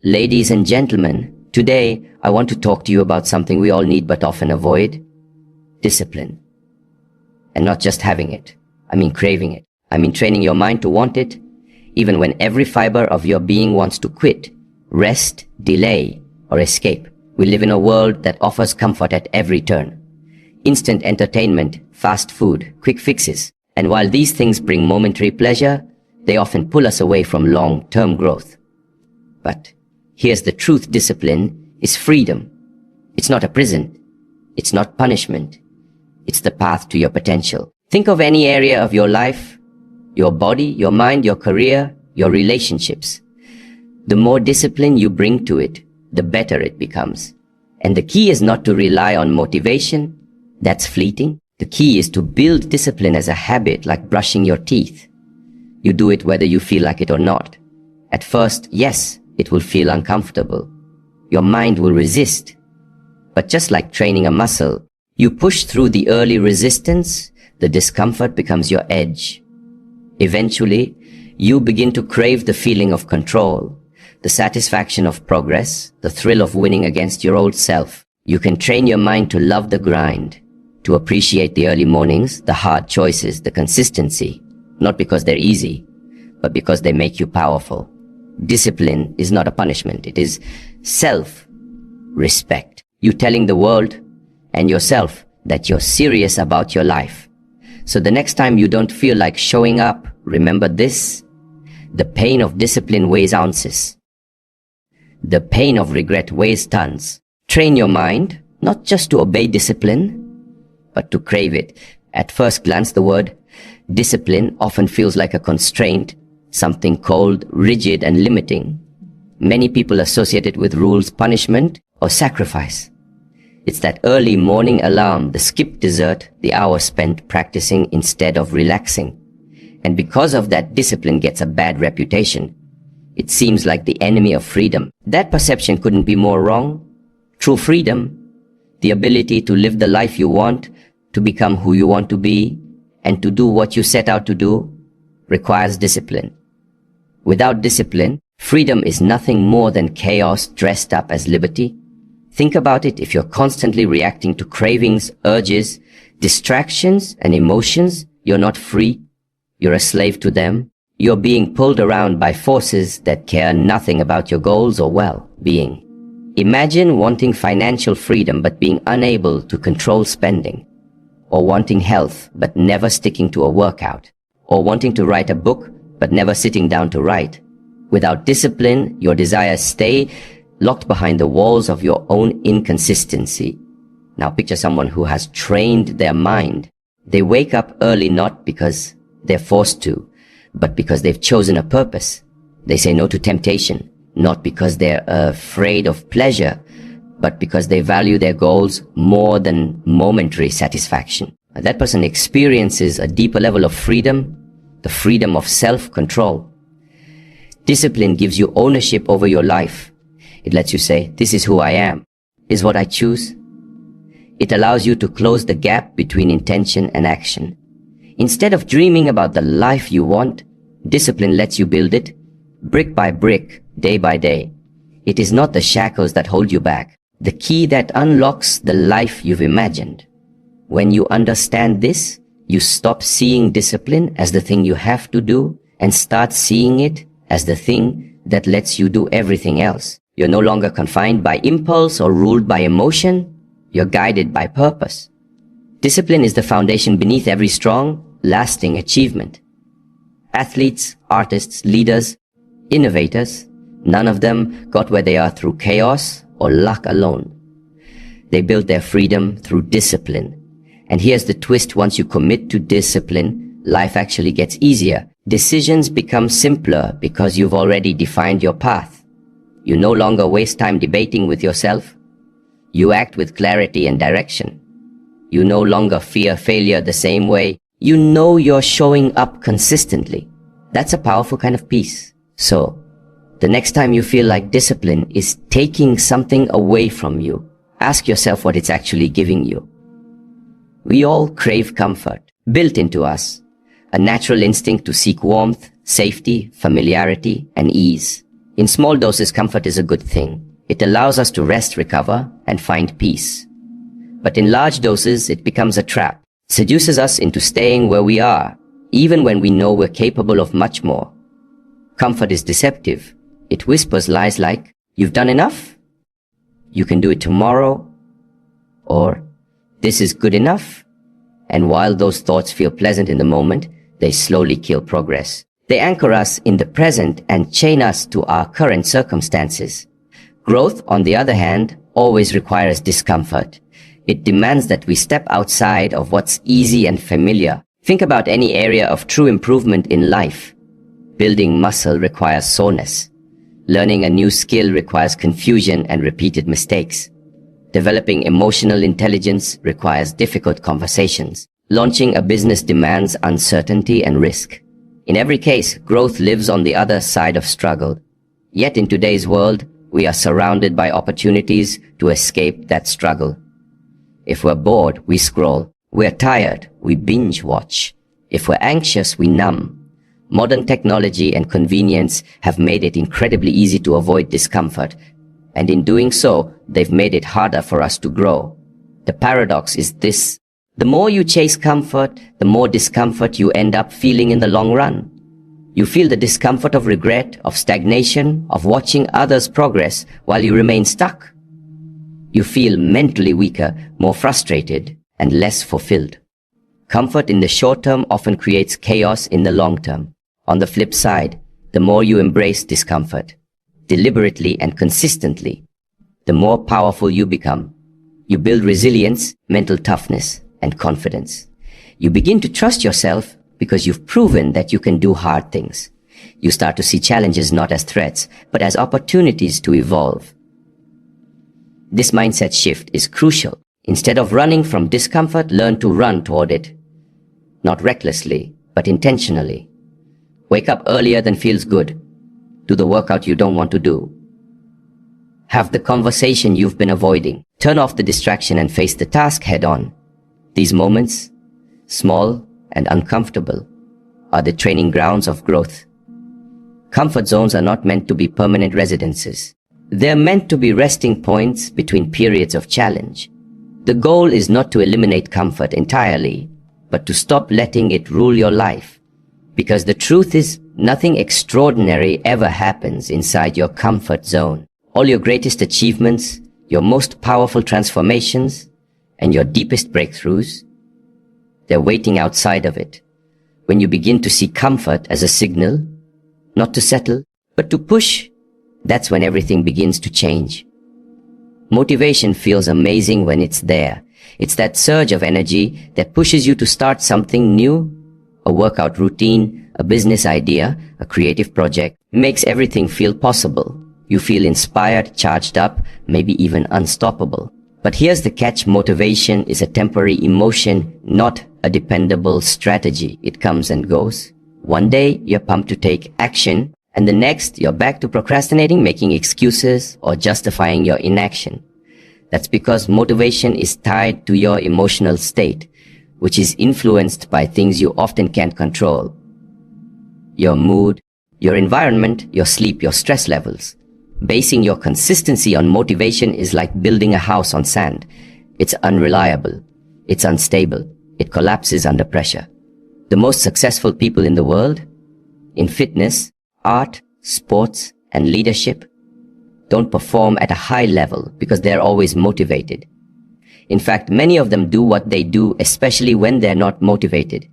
Ladies and gentlemen, today I want to talk to you about something we all need but often avoid: discipline. And not just having it. I mean craving it. I mean training your mind to want it, even when every fiber of your being wants to quit, rest, delay, or escape. We live in a world that offers comfort at every turn. Instant entertainment, fast food, quick fixes. And while these things bring momentary pleasure, they often pull us away from long-term growth. But here's the truth: discipline is freedom. It's not a prison. It's not punishment. It's the path to your potential. Think of any area of your life, your body, your mind, your career, your relationships. The more discipline you bring to it, the better it becomes. And the key is not to rely on motivation. That's fleeting. The key is to build discipline as a habit, like brushing your teeth. You do it whether you feel like it or not. At first, yes, it will feel uncomfortable. Your mind will resist. But just like training a muscle, you push through the early resistance, the discomfort becomes your edge. Eventually, you begin to crave the feeling of control, the satisfaction of progress, the thrill of winning against your old self. You can train your mind to love the grind, to appreciate the early mornings, the hard choices, the consistency, not because they're easy, but because they make you powerful. Discipline is not a punishment. It is self-respect. You telling the world and yourself that you're serious about your life. So the next time you don't feel like showing up, remember this: the pain of discipline weighs ounces. The pain of regret weighs tons. Train your mind, not just to obey discipline, but to crave it. At first glance, the word discipline often feels like a constraint, something cold, rigid, and limiting. Many people associate it with rules, punishment, or sacrifice. It's that early morning alarm, the skipped dessert, the hour spent practicing instead of relaxing. And because of that, discipline gets a bad reputation. It seems like the enemy of freedom. That perception couldn't be more wrong. True freedom, the ability to live the life you want, to become who you want to be, and to do what you set out to do, requires discipline. Without discipline, freedom is nothing more than chaos dressed up as liberty. Think about it: if you're constantly reacting to cravings, urges, distractions, and emotions, you're not free. You're a slave to them. You're being pulled around by forces that care nothing about your goals or well-being. Imagine wanting financial freedom but being unable to control spending, or wanting health but never sticking to a workout, or wanting to write a book but never sitting down to write. Without discipline, your desires stay locked behind the walls of your own inconsistency. Now picture someone who has trained their mind. They wake up early not because they're forced to, but because they've chosen a purpose. They say no to temptation, not because they're afraid of pleasure, but because they value their goals more than momentary satisfaction. That person experiences a deeper level of freedom, the freedom of self-control. Discipline gives you ownership over your life. It lets you say, this is who I am, is what I choose. It allows you to close the gap between intention and action. Instead of dreaming about the life you want, discipline lets you build it, brick by brick, day by day. It is not the shackles that hold you back, the key that unlocks the life you've imagined. When you understand this, you stop seeing discipline as the thing you have to do and start seeing it as the thing that lets you do everything else. You're no longer confined by impulse or ruled by emotion. You're guided by purpose. Discipline is the foundation beneath every strong, lasting achievement. Athletes, artists, leaders, innovators, none of them got where they are through chaos or luck alone. They built their freedom through discipline. And here's the twist: once you commit to discipline, life actually gets easier. Decisions become simpler because you've already defined your path. You no longer waste time debating with yourself. You act with clarity and direction. You no longer fear failure the same way. You know you're showing up consistently. That's a powerful kind of peace. So, the next time you feel like discipline is taking something away from you, ask yourself what it's actually giving you. We all crave comfort, built into us, a natural instinct to seek warmth, safety, familiarity, and ease. In small doses, comfort is a good thing. It allows us to rest, recover, and find peace. But in large doses, it becomes a trap, seduces us into staying where we are, even when we know we're capable of much more. Comfort is deceptive. It whispers lies like, "You've done enough? You can do it tomorrow," or "This is good enough." And while those thoughts feel pleasant in the moment, they slowly kill progress. They anchor us in the present and chain us to our current circumstances. Growth, on the other hand, always requires discomfort. It demands that we step outside of what's easy and familiar. Think about any area of true improvement in life. Building muscle requires soreness. Learning a new skill requires confusion and repeated mistakes. Developing emotional intelligence requires difficult conversations. Launching a business demands uncertainty and risk. In every case, growth lives on the other side of struggle. Yet in today's world, we are surrounded by opportunities to escape that struggle. If we're bored, we scroll. We're tired, we binge watch. If we're anxious, we numb. Modern technology and convenience have made it incredibly easy to avoid discomfort, and in doing so, they've made it harder for us to grow. The paradox is this: the more you chase comfort, the more discomfort you end up feeling in the long run. You feel the discomfort of regret, of stagnation, of watching others progress while you remain stuck. You feel mentally weaker, more frustrated, and less fulfilled. Comfort in the short term often creates chaos in the long term. On the flip side, the more you embrace discomfort, deliberately and consistently, the more powerful you become. You build resilience, mental toughness, and confidence. You begin to trust yourself because you've proven that you can do hard things. You start to see challenges not as threats, but as opportunities to evolve. This mindset shift is crucial. Instead of running from discomfort, learn to run toward it. Not recklessly, but intentionally. Wake up earlier than feels good. Do the workout you don't want to do. Have the conversation you've been avoiding. Turn off the distraction and face the task head on. These moments, small and uncomfortable, are the training grounds of growth. Comfort zones are not meant to be permanent residences. They're meant to be resting points between periods of challenge. The goal is not to eliminate comfort entirely, but to stop letting it rule your life. Because the truth is, nothing extraordinary ever happens inside your comfort zone. All your greatest achievements, your most powerful transformations, and your deepest breakthroughs, they're waiting outside of it. When you begin to see comfort as a signal, not to settle, but to push, that's when everything begins to change. Motivation feels amazing when it's there. It's that surge of energy that pushes you to start something new. A workout routine, a business idea, a creative project makes everything feel possible. You feel inspired, charged up, maybe even unstoppable. But here's the catch: motivation is a temporary emotion, not a dependable strategy. It comes and goes. One day you're pumped to take action, and the next you're back to procrastinating, making excuses, or justifying your inaction. That's because motivation is tied to your emotional state, which is influenced by things you often can't control. Your mood, your environment, your sleep, your stress levels. Basing your consistency on motivation is like building a house on sand. It's unreliable. It's unstable. It collapses under pressure. The most successful people in the world, in fitness, art, sports, and leadership, don't perform at a high level because they're always motivated. In fact, many of them do what they do, especially when they're not motivated.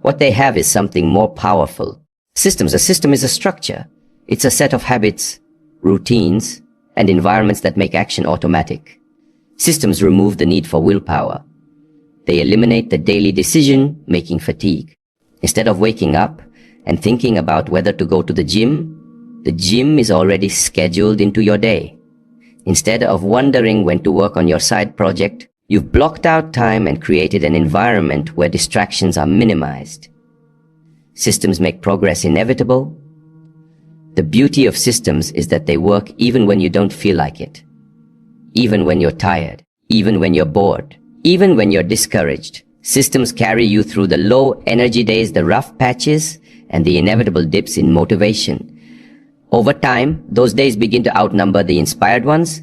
What they have is something more powerful. Systems. A system is a structure. It's a set of habits, routines, and environments that make action automatic. Systems remove the need for willpower. They eliminate the daily decision-making fatigue. Instead of waking up and thinking about whether to go to the gym is already scheduled into your day. Instead of wondering when to work on your side project, you've blocked out time and created an environment where distractions are minimized. Systems make progress inevitable. The beauty of systems is that they work even when you don't feel like it. Even when you're tired. Even when you're bored. Even when you're discouraged. Systems carry you through the low energy days, the rough patches, and the inevitable dips in motivation. Over time, those days begin to outnumber the inspired ones.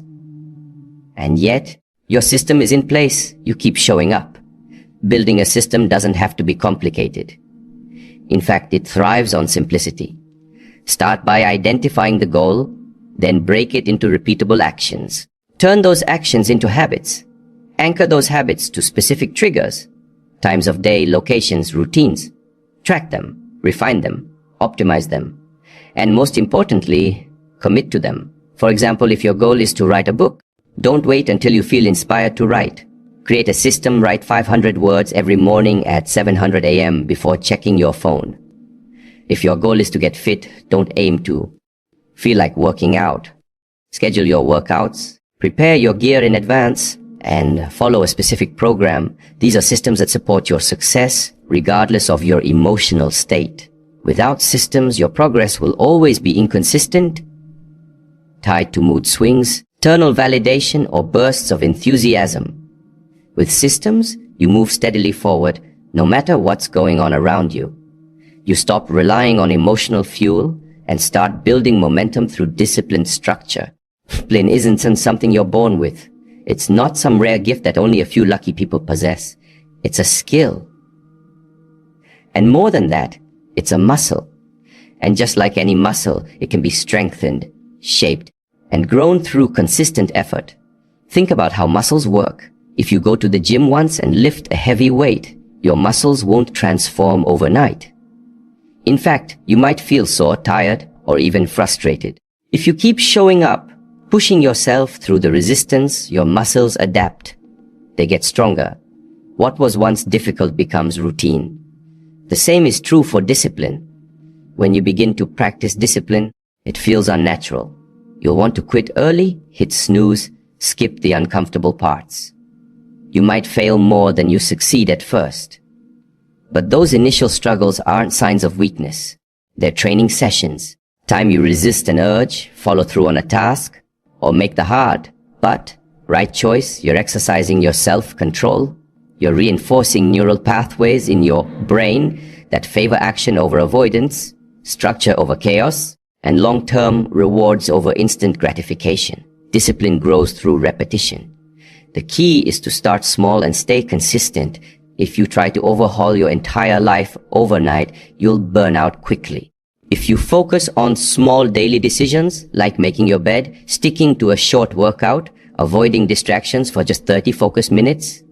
And yet, your system is in place. You keep showing up. Building a system doesn't have to be complicated. In fact, it thrives on simplicity. Start by identifying the goal, then break it into repeatable actions. Turn those actions into habits. Anchor those habits to specific triggers, times of day, locations, routines. Track them, refine them, optimize them, and most importantly, commit to them. For example, if your goal is to write a book, don't wait until you feel inspired to write. Create a system, write 500 words every morning at 700 a.m. before checking your phone. If your goal is to get fit, don't aim to feel like working out. Schedule your workouts, prepare your gear in advance, and follow a specific program. These are systems that support your success regardless of your emotional state. Without systems, your progress will always be inconsistent, tied to mood swings, external validation, or bursts of enthusiasm. With systems, you move steadily forward no matter what's going on around you. You stop relying on emotional fuel and start building momentum through disciplined structure. Discipline isn't something you're born with. It's not some rare gift that only a few lucky people possess. It's a skill. And more than that, it's a muscle. And just like any muscle, it can be strengthened, shaped, and grown through consistent effort. Think about how muscles work. If you go to the gym once and lift a heavy weight, your muscles won't transform overnight. In fact, you might feel sore, tired, or even frustrated. If you keep showing up, pushing yourself through the resistance, your muscles adapt. They get stronger. What was once difficult becomes routine. The same is true for discipline. When you begin to practice discipline, it feels unnatural. You'll want to quit early, hit snooze, skip the uncomfortable parts. You might fail more than you succeed at first. But those initial struggles aren't signs of weakness. They're training sessions. Time you resist an urge, follow through on a task, or make the hard, but right choice. You're exercising your self-control. You're reinforcing neural pathways in your brain that favor action over avoidance, structure over chaos, and long-term rewards over instant gratification. Discipline grows through repetition. The key is to start small and stay consistent. If you try to overhaul your entire life overnight, you'll burn out quickly. If you focus on small daily decisions, like making your bed, sticking to a short workout, avoiding distractions for just 30 focused minutes,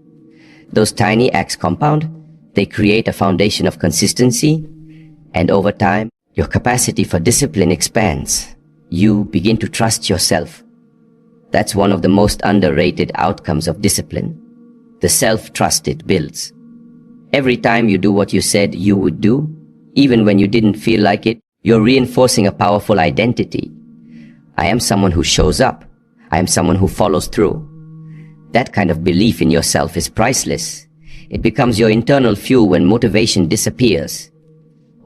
those tiny acts compound. They create a foundation of consistency, and over time, your capacity for discipline expands. You begin to trust yourself. That's one of the most underrated outcomes of discipline. The self-trust it builds. Every time you do what you said you would do, even when you didn't feel like it, you're reinforcing a powerful identity. I am someone who shows up. I am someone who follows through. That kind of belief in yourself is priceless. It becomes your internal fuel when motivation disappears.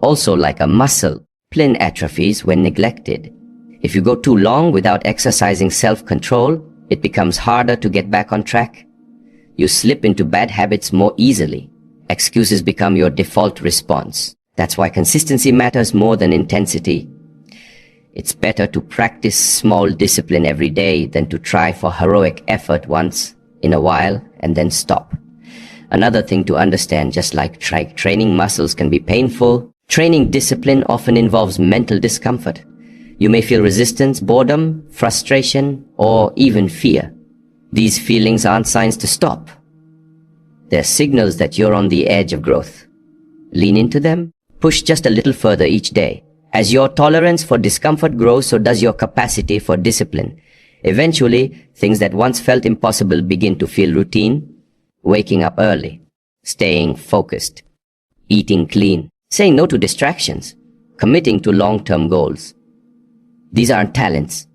Also, like a muscle, discipline atrophies when neglected. If you go too long without exercising self-control, it becomes harder to get back on track. You slip into bad habits more easily. Excuses become your default response. That's why consistency matters more than intensity. It's better to practice small discipline every day than to try for heroic effort once in a while and then stop. Another thing to understand, just like training muscles can be painful, training discipline often involves mental discomfort. You may feel resistance, boredom, frustration, or even fear. These feelings aren't signs to stop. They're signals that you're on the edge of growth. Lean into them. Push just a little further each day. As your tolerance for discomfort grows, so does your capacity for discipline. Eventually, things that once felt impossible begin to feel routine. Waking up early, staying focused, eating clean, saying no to distractions, committing to long-term goals. These aren't talents.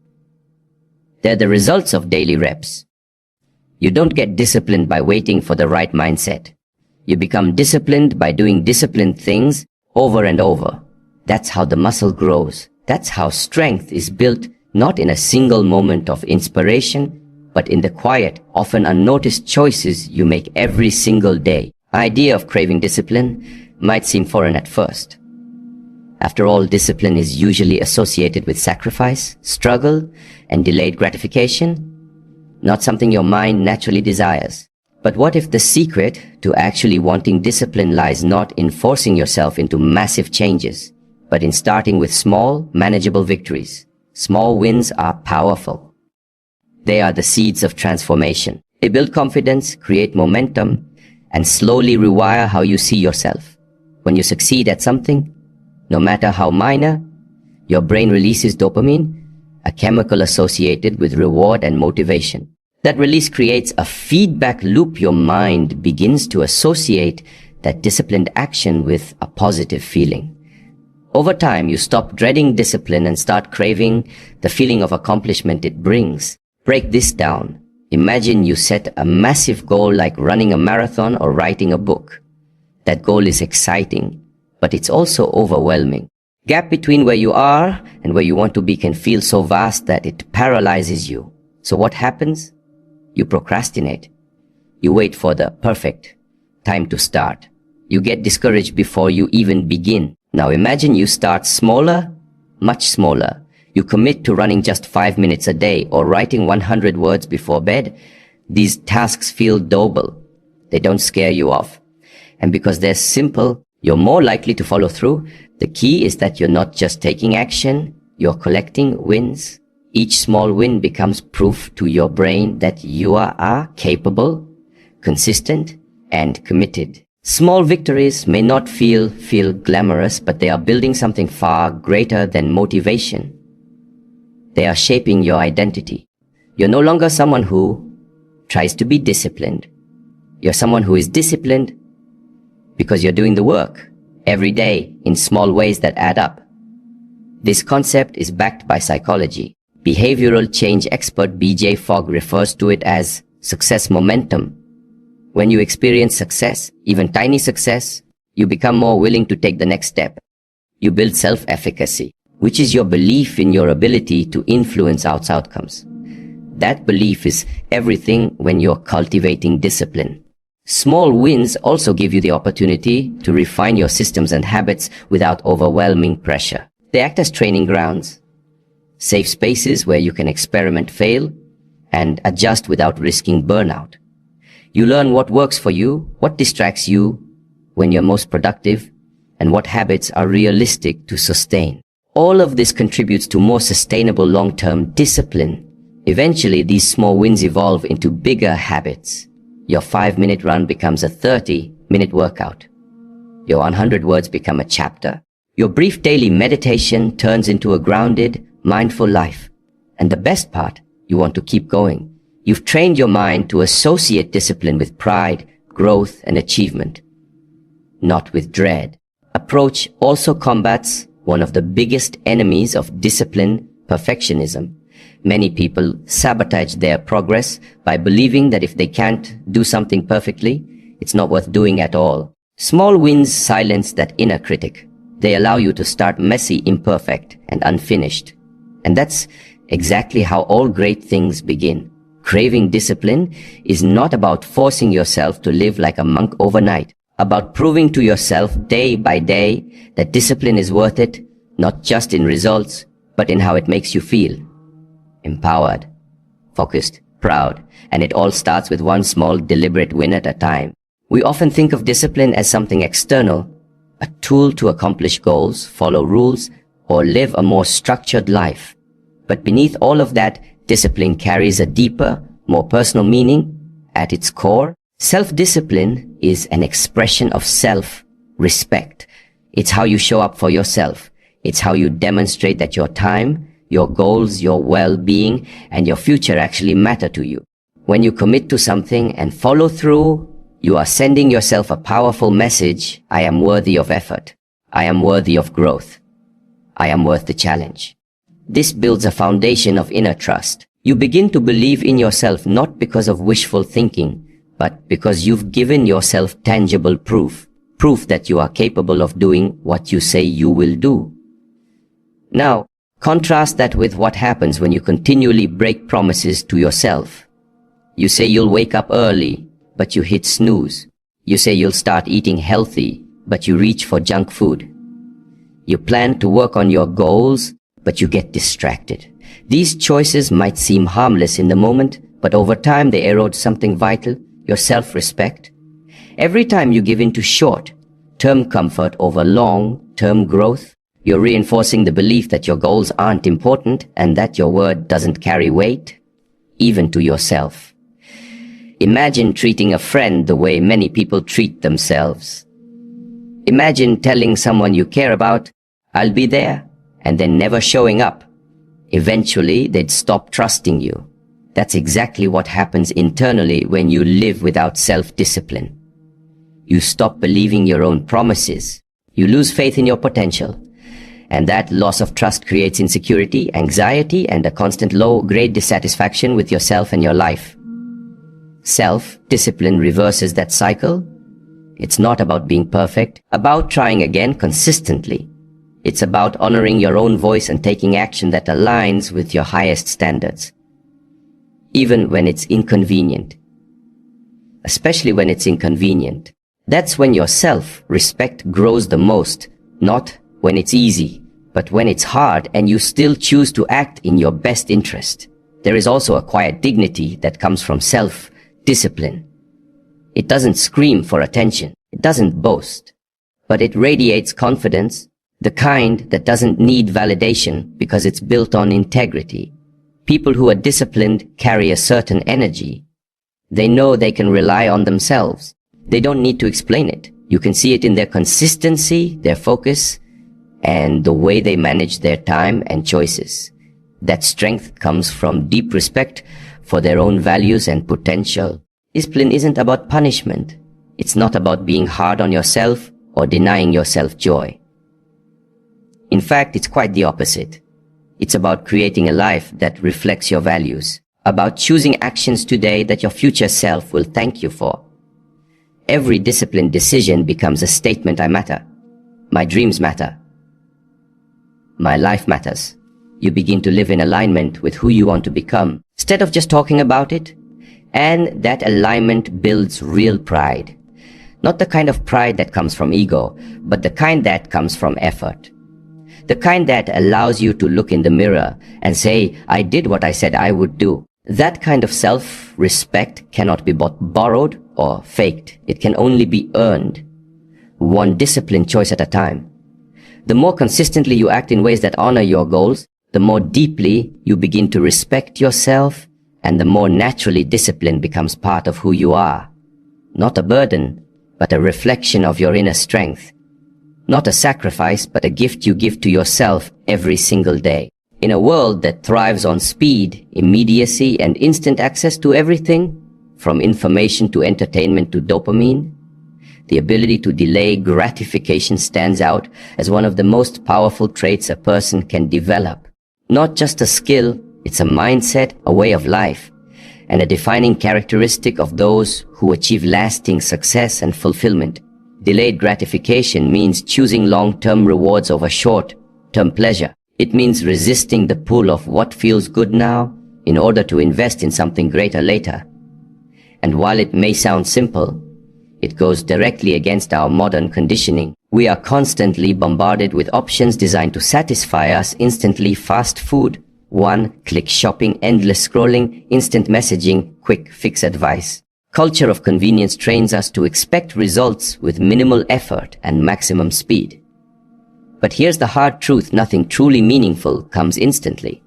They're the results of daily reps. You don't get disciplined by waiting for the right mindset. You become disciplined by doing disciplined things over and over. That's how the muscle grows. That's how strength is built, not in a single moment of inspiration, but in the quiet, often unnoticed choices you make every single day. The idea of craving discipline might seem foreign at first. After all, discipline is usually associated with sacrifice, struggle, and delayed gratification, not something your mind naturally desires. But what if the secret to actually wanting discipline lies not in forcing yourself into massive changes, but in starting with small, manageable victories? Small wins are powerful. They are the seeds of transformation. They build confidence, create momentum, and slowly rewire how you see yourself. When you succeed at something, no matter how minor, your brain releases dopamine, a chemical associated with reward and motivation. That release creates a feedback loop. Your mind begins to associate that disciplined action with a positive feeling. Over time, you stop dreading discipline and start craving the feeling of accomplishment it brings. Break this down. Imagine you set a massive goal like running a marathon or writing a book. That goal is exciting, but it's also overwhelming. Gap between where you are and where you want to be can feel so vast that it paralyzes you. So what happens? You procrastinate. You wait for the perfect time to start. You get discouraged before you even begin. Now imagine you start smaller, much smaller. You commit to running just 5 minutes a day or writing 100 words before bed. These tasks feel doable. They don't scare you off. And because they're simple, you're more likely to follow through. The key is that you're not just taking action, you're collecting wins. Each small win becomes proof to your brain that you are capable, consistent, and committed. Small victories may not feel glamorous, but they are building something far greater than motivation. They are shaping your identity. You're no longer someone who tries to be disciplined. You're someone who is disciplined because you're doing the work every day in small ways that add up. This concept is backed by psychology. Behavioral change expert BJ Fogg refers to it as success momentum. When you experience success, even tiny success, you become more willing to take the next step. You build self-efficacy, which is your belief in your ability to influence outcomes. That belief is everything when you're cultivating discipline. Small wins also give you the opportunity to refine your systems and habits without overwhelming pressure. They act as training grounds, safe spaces where you can experiment, fail, and adjust without risking burnout. You learn what works for you, what distracts you when you're most productive, and what habits are realistic to sustain. All of this contributes to more sustainable long-term discipline. Eventually, these small wins evolve into bigger habits. Your 5-minute run becomes a 30-minute workout. Your 100 words become a chapter. Your brief daily meditation turns into a grounded, mindful life. And the best part, you want to keep going. You've trained your mind to associate discipline with pride, growth, and achievement, not with dread. Approach also combats one of the biggest enemies of discipline, perfectionism. Many people sabotage their progress by believing that if they can't do something perfectly, it's not worth doing at all. Small wins silence that inner critic. They allow you to start messy, imperfect, and unfinished. And that's exactly how all great things begin. Craving discipline is not about forcing yourself to live like a monk overnight, about proving to yourself day by day that discipline is worth it, not just in results, but in how it makes you feel. Empowered, focused, proud, and it all starts with one small deliberate win at a time. We often think of discipline as something external, a tool to accomplish goals, follow rules, or live a more structured life. But beneath all of that, discipline carries a deeper, more personal meaning. At its core, self-discipline is an expression of self-respect. It's how you show up for yourself. It's how you demonstrate that your time, your goals, your well-being, and your future actually matter to you. When you commit to something and follow through, you are sending yourself a powerful message. I am worthy of effort. I am worthy of growth. I am worth the challenge. This builds a foundation of inner trust. You begin to believe in yourself not because of wishful thinking, but because you've given yourself tangible proof that you are capable of doing what you say you will do. Now, contrast that with what happens when you continually break promises to yourself. You say you'll wake up early, but you hit snooze. You say you'll start eating healthy, but you reach for junk food. You plan to work on your goals, but you get distracted. These choices might seem harmless in the moment, but over time they erode something vital, your self-respect. Every time you give in to short-term comfort over long-term growth, you're reinforcing the belief that your goals aren't important and that your word doesn't carry weight, even to yourself. Imagine treating a friend the way many people treat themselves. Imagine telling someone you care about, "I'll be there," and then never showing up. Eventually, they'd stop trusting you. That's exactly what happens internally when you live without self-discipline. You stop believing your own promises. You lose faith in your potential. And that loss of trust creates insecurity, anxiety, and a constant low-grade dissatisfaction with yourself and your life. Self-discipline reverses that cycle. It's not about being perfect, about trying again consistently. It's about honoring your own voice and taking action that aligns with your highest standards. Even when it's inconvenient. Especially when it's inconvenient. That's when your self-respect grows the most, not when it's easy, but when it's hard and you still choose to act in your best interest. There is also a quiet dignity that comes from self-discipline. It doesn't scream for attention. It doesn't boast. But it radiates confidence, the kind that doesn't need validation because it's built on integrity. People who are disciplined carry a certain energy. They know they can rely on themselves. They don't need to explain it. You can see it in their consistency, their focus, and the way they manage their time and choices. That strength comes from deep respect for their own values and potential. Discipline isn't about punishment. It's not about being hard on yourself or denying yourself joy. In fact, it's quite the opposite. It's about creating a life that reflects your values, about choosing actions today that your future self will thank you for. Every disciplined decision becomes a statement: I matter. My dreams matter. My life matters. You begin to live in alignment with who you want to become, instead of just talking about it. And that alignment builds real pride. Not the kind of pride that comes from ego, but the kind that comes from effort. The kind that allows you to look in the mirror and say, "I did what I said I would do." That kind of self-respect cannot be borrowed or faked. It can only be earned, one disciplined choice at a time. The more consistently you act in ways that honor your goals, the more deeply you begin to respect yourself, and the more naturally discipline becomes part of who you are. Not a burden, but a reflection of your inner strength. Not a sacrifice, but a gift you give to yourself every single day. In a world that thrives on speed, immediacy, and instant access to everything, from information to entertainment to dopamine, the ability to delay gratification stands out as one of the most powerful traits a person can develop. Not just a skill, it's a mindset, a way of life, and a defining characteristic of those who achieve lasting success and fulfillment. Delayed gratification means choosing long-term rewards over short-term pleasure. It means resisting the pull of what feels good now in order to invest in something greater later. And while it may sound simple, it goes directly against our modern conditioning. We are constantly bombarded with options designed to satisfy us instantly: fast food, one-click shopping, endless scrolling, instant messaging, quick fix advice. Culture of convenience trains us to expect results with minimal effort and maximum speed. But here's the hard truth: nothing truly meaningful comes instantly.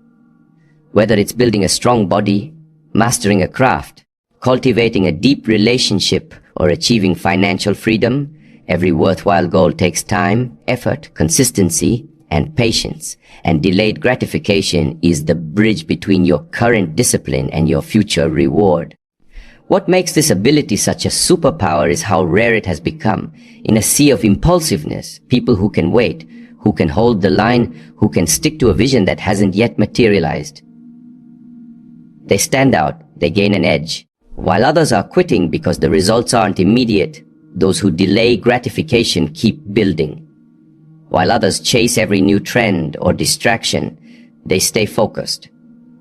Whether it's building a strong body, mastering a craft, cultivating a deep relationship, or achieving financial freedom, every worthwhile goal takes time, effort, consistency, and patience. And delayed gratification is the bridge between your current discipline and your future reward. What makes this ability such a superpower is how rare it has become. In a sea of impulsiveness, people who can wait, who can hold the line, who can stick to a vision that hasn't yet materialized. They stand out, they gain an edge. While others are quitting because the results aren't immediate, those who delay gratification keep building. While others chase every new trend or distraction, they stay focused.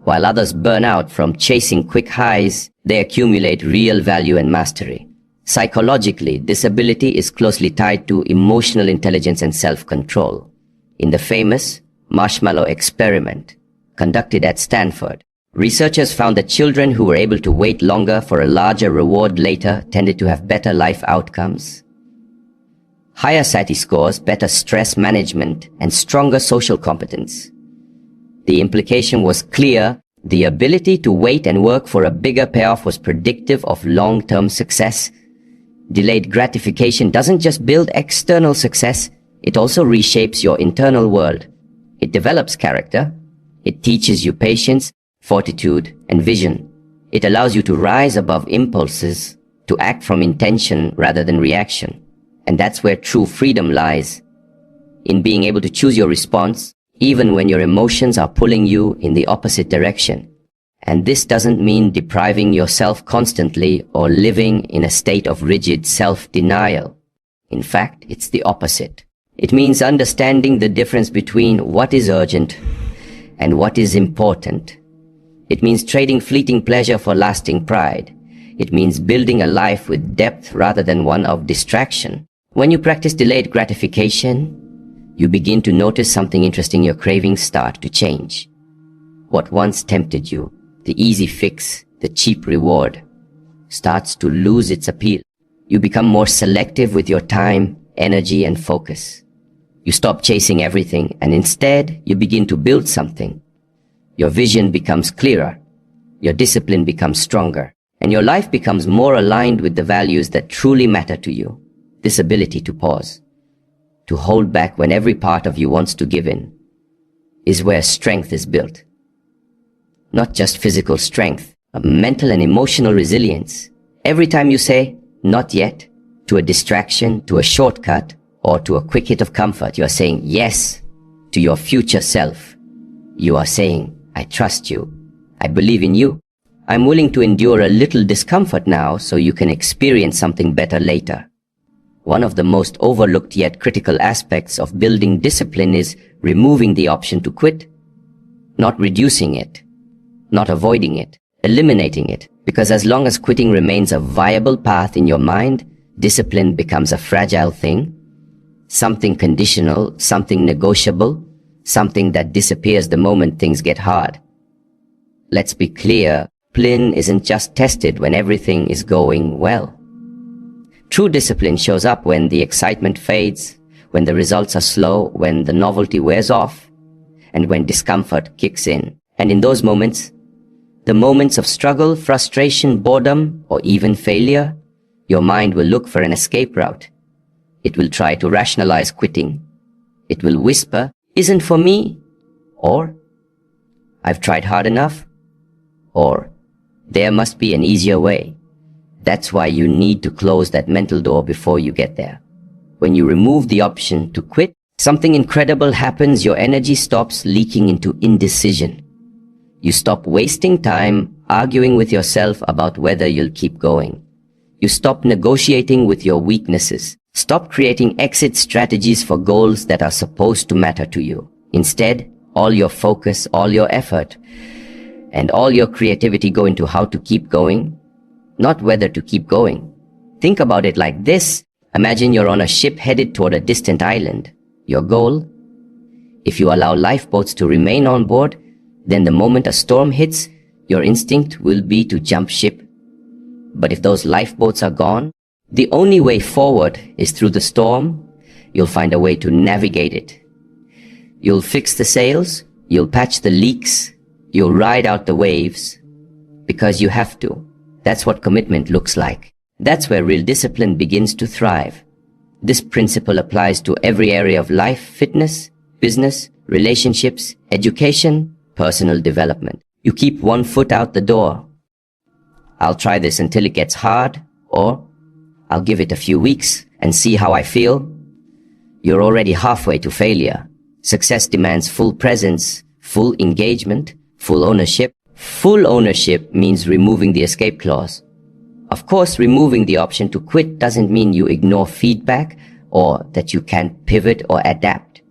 While others burn out from chasing quick highs, they accumulate real value and mastery. Psychologically, this ability is closely tied to emotional intelligence and self-control. In the famous marshmallow experiment conducted at Stanford, researchers found that children who were able to wait longer for a larger reward later tended to have better life outcomes, higher SATI scores, better stress management, and stronger social competence. The implication was clear. The ability to wait and work for a bigger payoff was predictive of long-term success. Delayed gratification doesn't just build external success, it also reshapes your internal world. It develops character. It teaches you patience, fortitude, and vision. It allows you to rise above impulses, to act from intention rather than reaction. And that's where true freedom lies, in being able to choose your response, even when your emotions are pulling you in the opposite direction. And this doesn't mean depriving yourself constantly or living in a state of rigid self-denial. In fact, it's the opposite. It means understanding the difference between what is urgent and what is important. It means trading fleeting pleasure for lasting pride. It means building a life with depth rather than one of distraction. When you practice delayed gratification, you begin to notice something interesting. Your cravings start to change. What once tempted you, the easy fix, the cheap reward, starts to lose its appeal. You become more selective with your time, energy, and focus. You stop chasing everything, and instead, you begin to build something. Your vision becomes clearer, your discipline becomes stronger, and your life becomes more aligned with the values that truly matter to you. This ability to pause, to hold back when every part of you wants to give in, is where strength is built. Not just physical strength, a mental and emotional resilience. Every time you say, "not yet," to a distraction, to a shortcut, or to a quick hit of comfort, you are saying yes to your future self. You are saying, "I trust you. I believe in you. I'm willing to endure a little discomfort now so you can experience something better later." One of the most overlooked yet critical aspects of building discipline is removing the option to quit, not reducing it, not avoiding it, eliminating it. Because as long as quitting remains a viable path in your mind, discipline becomes a fragile thing, something conditional, something negotiable, something that disappears the moment things get hard. Let's be clear, discipline isn't just tested when everything is going well. True discipline shows up when the excitement fades, when the results are slow, when the novelty wears off, and when discomfort kicks in. And in those moments, the moments of struggle, frustration, boredom, or even failure, your mind will look for an escape route. It will try to rationalize quitting. It will whisper, "Isn't for me," or "I've tried hard enough," or "There must be an easier way." That's why you need to close that mental door before you get there. When you remove the option to quit, something incredible happens. Your energy stops leaking into indecision. You stop wasting time arguing with yourself about whether you'll keep going. You stop negotiating with your weaknesses. Stop creating exit strategies for goals that are supposed to matter to you. Instead, all your focus, all your effort, and all your creativity go into how to keep going, not whether to keep going. Think about it like this. Imagine you're on a ship headed toward a distant island. Your goal? If you allow lifeboats to remain on board, then the moment a storm hits, your instinct will be to jump ship. But if those lifeboats are gone, the only way forward is through the storm. You'll find a way to navigate it. You'll fix the sails, you'll patch the leaks, you'll ride out the waves, because you have to. That's what commitment looks like. That's where real discipline begins to thrive. This principle applies to every area of life: fitness, business, relationships, education, personal development. You keep one foot out the door. I'll try this until it gets hard, or I'll give it a few weeks and see how I feel. You're already halfway to failure. Success demands full presence, full engagement, full ownership. Full ownership means removing the escape clause. Of course, removing the option to quit doesn't mean you ignore feedback or that you can't pivot or adapt.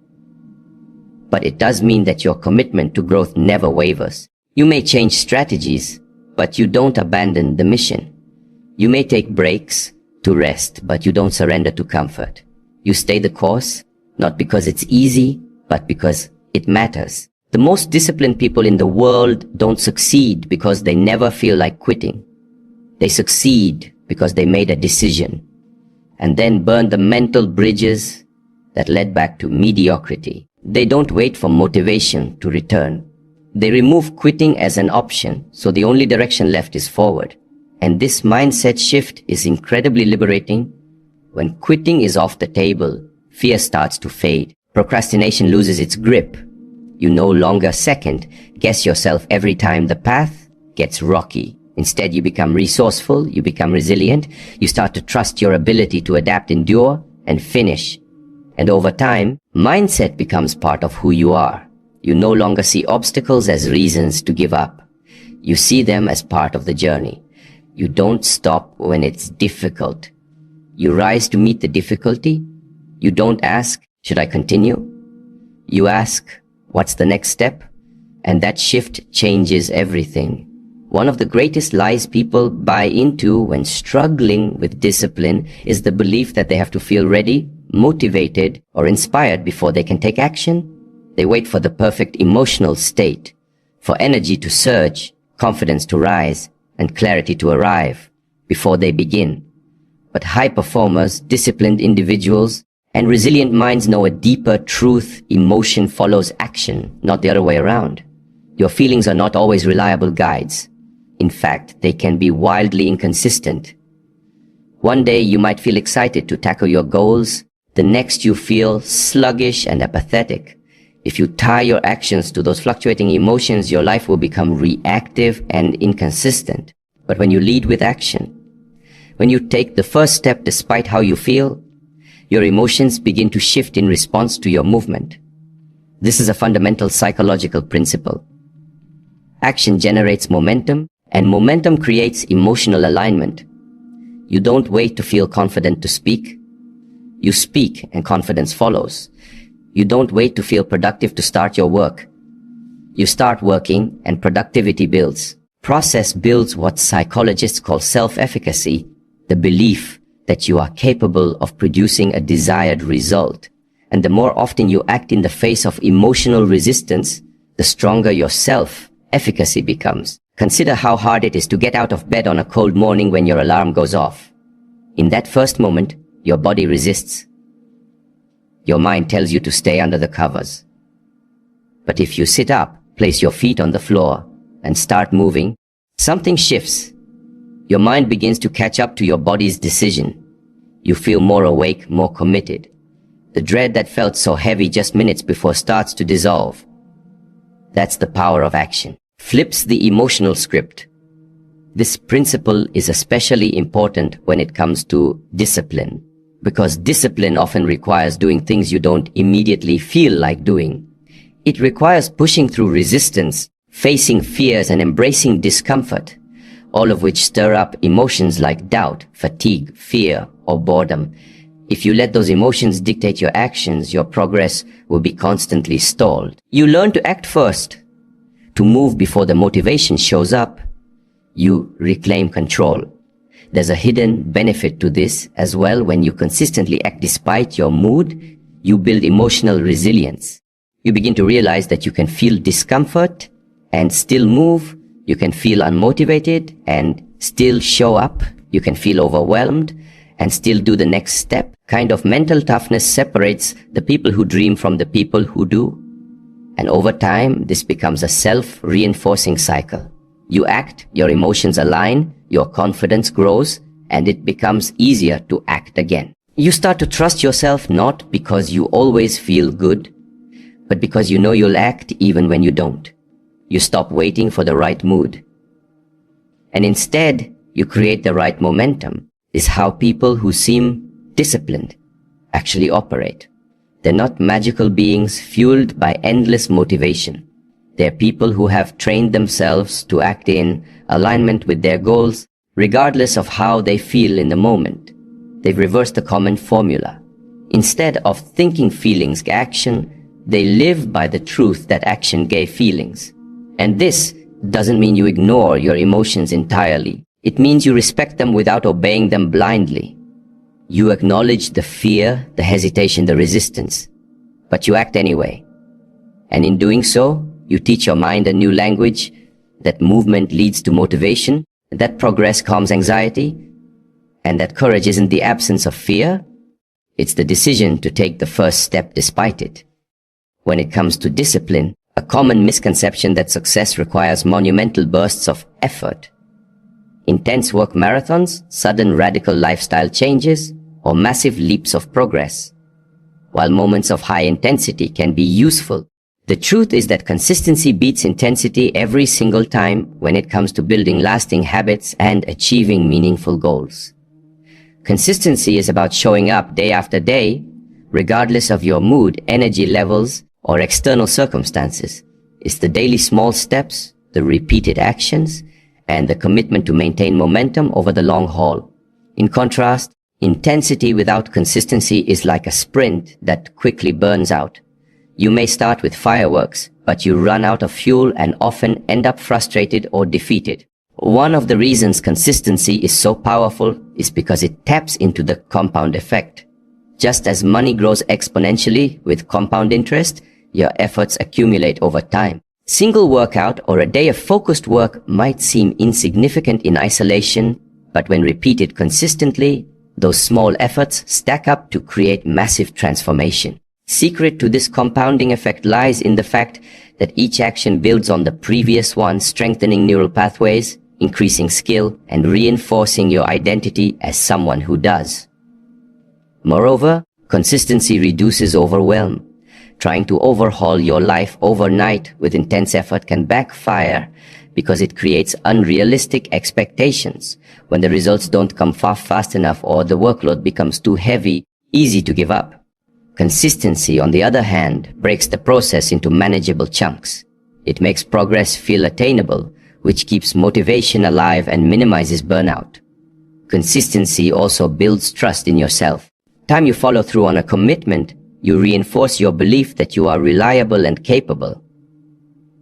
But it does mean that your commitment to growth never wavers. You may change strategies, but you don't abandon the mission. You may take breaks to rest, but you don't surrender to comfort. You stay the course, not because it's easy, but because it matters. The most disciplined people in the world don't succeed because they never feel like quitting. They succeed because they made a decision and then burned the mental bridges that led back to mediocrity. They don't wait for motivation to return. They remove quitting as an option, so the only direction left is forward. And this mindset shift is incredibly liberating. When quitting is off the table, fear starts to fade. Procrastination loses its grip. You no longer second guess yourself every time the path gets rocky. Instead, you become resourceful, you become resilient, you start to trust your ability to adapt, endure, and finish. And over time, mindset becomes part of who you are. You no longer see obstacles as reasons to give up. You see them as part of the journey. You don't stop when it's difficult. You rise to meet the difficulty. You don't ask, should I continue? You ask, what's the next step? And that shift changes everything. One of the greatest lies people buy into when struggling with discipline is the belief that they have to feel ready, motivated, or inspired before they can take action. They wait for the perfect emotional state, for energy to surge, confidence to rise, and clarity to arrive before they begin. But high performers, disciplined individuals, and resilient minds know a deeper truth: emotion follows action, not the other way around. Your feelings are not always reliable guides. In fact, they can be wildly inconsistent. One day you might feel excited to tackle your goals. The next you feel sluggish and apathetic. If you tie your actions to those fluctuating emotions, your life will become reactive and inconsistent. But when you lead with action, when you take the first step despite how you feel, your emotions begin to shift in response to your movement. This is a fundamental psychological principle. Action generates momentum, and momentum creates emotional alignment. You don't wait to feel confident to speak. You speak and confidence follows. You don't wait to feel productive to start your work. You start working and productivity builds. Process builds what psychologists call self-efficacy, the belief that you are capable of producing a desired result. And the more often you act in the face of emotional resistance, the stronger your self-efficacy becomes. Consider how hard it is to get out of bed on a cold morning when your alarm goes off. In that first moment, your body resists. Your mind tells you to stay under the covers. But if you sit up, place your feet on the floor, and start moving, something shifts. Your mind begins to catch up to your body's decision. You feel more awake, more committed. The dread that felt so heavy just minutes before starts to dissolve. That's the power of action. Flips the emotional script. This principle is especially important when it comes to discipline, because discipline often requires doing things you don't immediately feel like doing. It requires pushing through resistance, facing fears, and embracing discomfort, all of which stir up emotions like doubt, fatigue, fear, or boredom. If you let those emotions dictate your actions, your progress will be constantly stalled. You learn to act first, to move before the motivation shows up. You reclaim control. There's a hidden benefit to this as well. When you consistently act despite your mood, you build emotional resilience. You begin to realize that you can feel discomfort and still move. You can feel unmotivated and still show up. You can feel overwhelmed and still do the next step. Kind of mental toughness separates the people who dream from the people who do. And over time, this becomes a self-reinforcing cycle. You act, your emotions align, your confidence grows, and it becomes easier to act again. You start to trust yourself not because you always feel good, but because you know you'll act even when you don't. You stop waiting for the right mood. And instead, you create the right momentum. Is how people who seem disciplined actually operate. They're not magical beings fueled by endless motivation. They're people who have trained themselves to act in alignment with their goals, regardless of how they feel in the moment. They've reversed the common formula. Instead of thinking feelings action, they live by the truth that action gave feelings. And this doesn't mean you ignore your emotions entirely. It means you respect them without obeying them blindly. You acknowledge the fear, the hesitation, the resistance, but you act anyway. And in doing so, you teach your mind a new language, that movement leads to motivation, that progress calms anxiety, and that courage isn't the absence of fear, it's the decision to take the first step despite it. When it comes to discipline, a common misconception that success requires monumental bursts of effort. Intense work marathons, sudden radical lifestyle changes, or massive leaps of progress. While moments of high intensity can be useful, the truth is that consistency beats intensity every single time when it comes to building lasting habits and achieving meaningful goals. Consistency is about showing up day after day, regardless of your mood, energy levels, or external circumstances. It's the daily small steps, the repeated actions, and the commitment to maintain momentum over the long haul. In contrast, intensity without consistency is like a sprint that quickly burns out. You may start with fireworks, but you run out of fuel and often end up frustrated or defeated. One of the reasons consistency is so powerful is because it taps into the compound effect. Just as money grows exponentially with compound interest, your efforts accumulate over time. Single workout or a day of focused work might seem insignificant in isolation, but when repeated consistently, those small efforts stack up to create massive transformation. Secret to this compounding effect lies in the fact that each action builds on the previous one, strengthening neural pathways, increasing skill, and reinforcing your identity as someone who does. Moreover, consistency reduces overwhelm. Trying to overhaul your life overnight with intense effort can backfire because it creates unrealistic expectations. When the results don't come fast enough or the workload becomes too heavy, easy to give up. Consistency, on the other hand, breaks the process into manageable chunks. It makes progress feel attainable, which keeps motivation alive and minimizes burnout. Consistency also builds trust in yourself. Time you follow through on a commitment, you reinforce your belief that you are reliable and capable.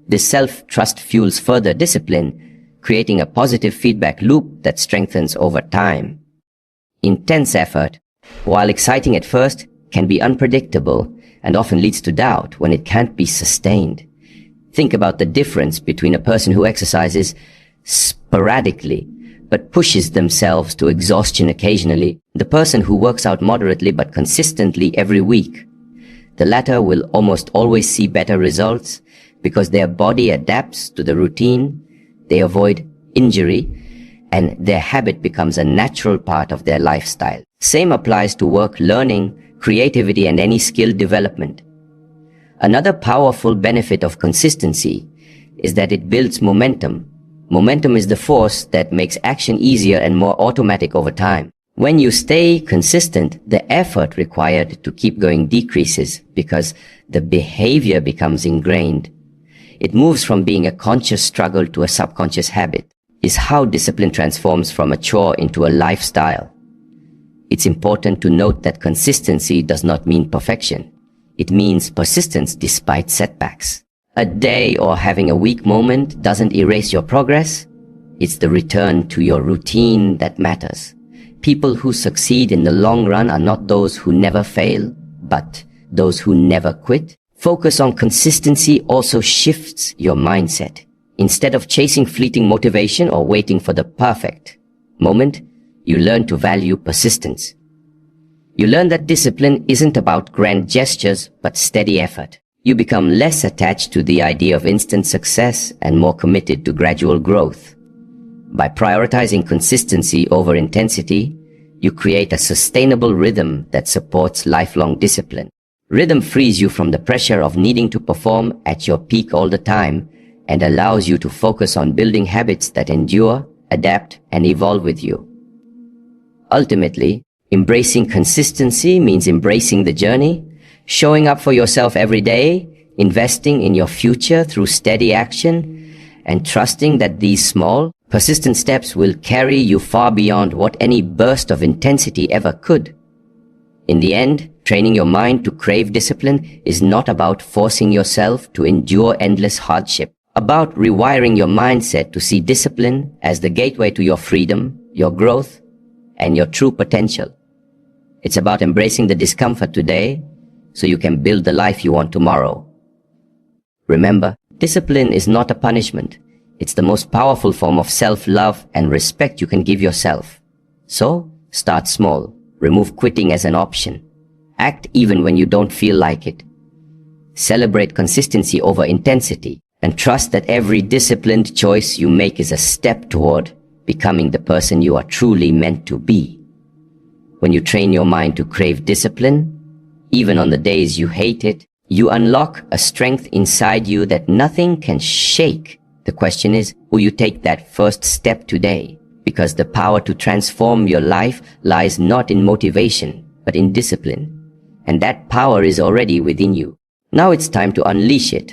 This self-trust fuels further discipline, creating a positive feedback loop that strengthens over time. Intense effort, while exciting at first, can be unpredictable and often leads to doubt when it can't be sustained. Think about the difference between a person who exercises sporadically but pushes themselves to exhaustion occasionally, the person who works out moderately but consistently every week. The latter will almost always see better results because their body adapts to the routine, they avoid injury, and their habit becomes a natural part of their lifestyle. Same applies to work, learning, creativity, and any skill development. Another powerful benefit of consistency is that it builds momentum. Momentum is the force that makes action easier and more automatic over time. When you stay consistent, the effort required to keep going decreases because the behavior becomes ingrained. It moves from being a conscious struggle to a subconscious habit. Is how discipline transforms from a chore into a lifestyle. It's important to note that consistency does not mean perfection. It means persistence despite setbacks. A day or having a weak moment doesn't erase your progress. It's the return to your routine that matters. People who succeed in the long run are not those who never fail, but those who never quit. Focus on consistency also shifts your mindset. Instead of chasing fleeting motivation or waiting for the perfect moment, you learn to value persistence. You learn that discipline isn't about grand gestures, but steady effort. You become less attached to the idea of instant success and more committed to gradual growth. By prioritizing consistency over intensity, you create a sustainable rhythm that supports lifelong discipline. Rhythm frees you from the pressure of needing to perform at your peak all the time and allows you to focus on building habits that endure, adapt, and evolve with you. Ultimately, embracing consistency means embracing the journey, showing up for yourself every day, investing in your future through steady action, and trusting that these small, persistent steps will carry you far beyond what any burst of intensity ever could. In the end, training your mind to crave discipline is not about forcing yourself to endure endless hardship, about rewiring your mindset to see discipline as the gateway to your freedom, your growth, and your true potential. It's about embracing the discomfort today so you can build the life you want tomorrow. Remember, discipline is not a punishment. It's the most powerful form of self-love and respect you can give yourself. So, start small. Remove quitting as an option. Act even when you don't feel like it. Celebrate consistency over intensity, and trust that every disciplined choice you make is a step toward becoming the person you are truly meant to be. When you train your mind to crave discipline, even on the days you hate it, you unlock a strength inside you that nothing can shake. The question is, will you take that first step today? Because the power to transform your life lies not in motivation, but in discipline. And that power is already within you. Now it's time to unleash it.